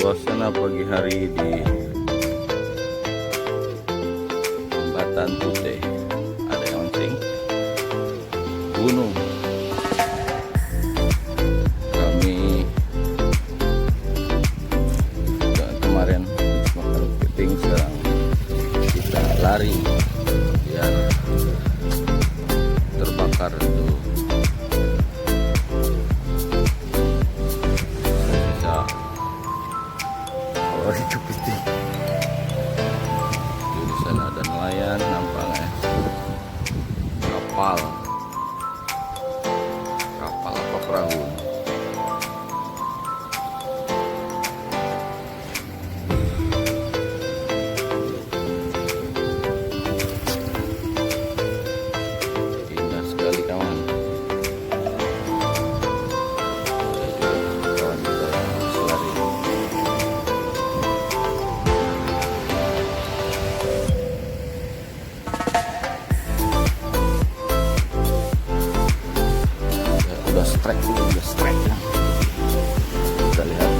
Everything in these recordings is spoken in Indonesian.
suasana pagi hari di Jembatan Putih. Ada yang mancing gunung. Kami kemarin makan kepiting, sekarang kita lari biar terbakar itu. Kepiting di sana ada nelayan nampaknya, kapal apa perahu. Indah sekali kawan. Kawan kita yang selari. Udah strike ya. Kita lihat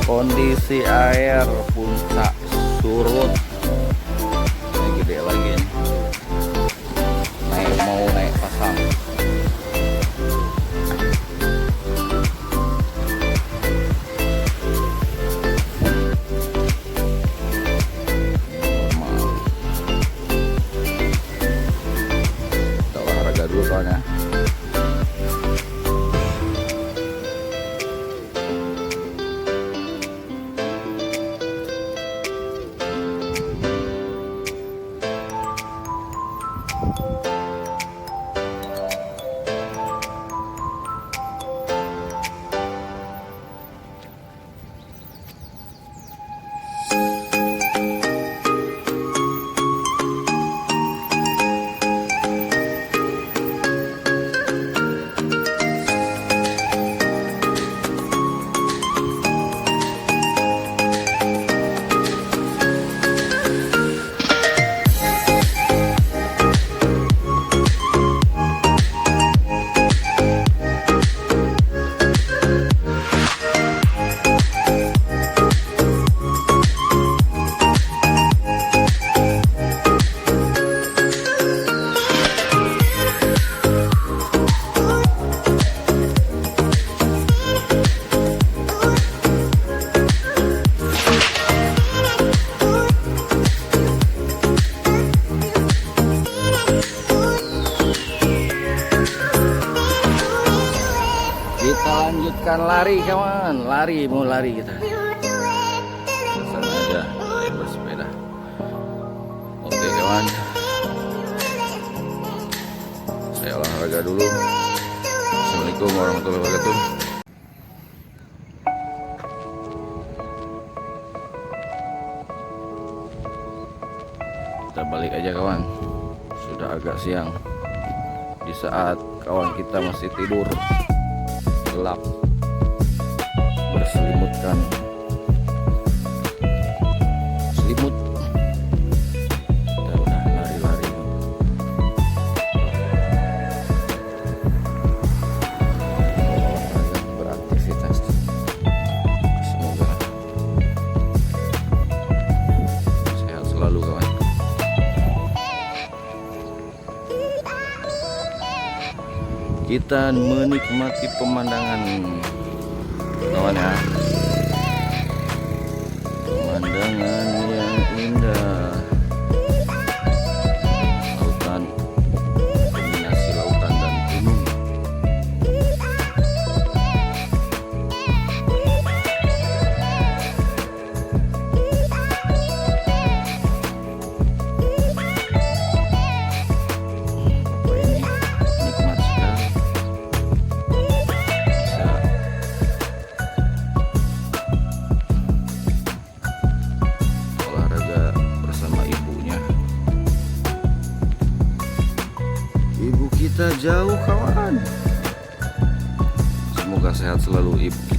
kondisi air puncak surut. Ini gede lagi nih, mau naik pasang. Normal. Kita olahraga dulu soalnya. Kita lanjutkan lari kawan, mau lari kita. Sana aja yang bersepeda. Oke kawan, saya olahraga dulu. Assalamualaikum warahmatullahi wabarakatuh. Kita balik aja kawan, sudah agak siang. Di saat kawan kita masih tidur, gelap, berselimutkan selimut. Kita udah lari-lari, beraktivitas. Semoga sehat selalu kawan. Kita menikmati pemandangan kawan ya, pemandangan yang indah, lautan, kombinasi lautan dan gunung. Kita jauh kawan. Semoga sehat selalu ibu.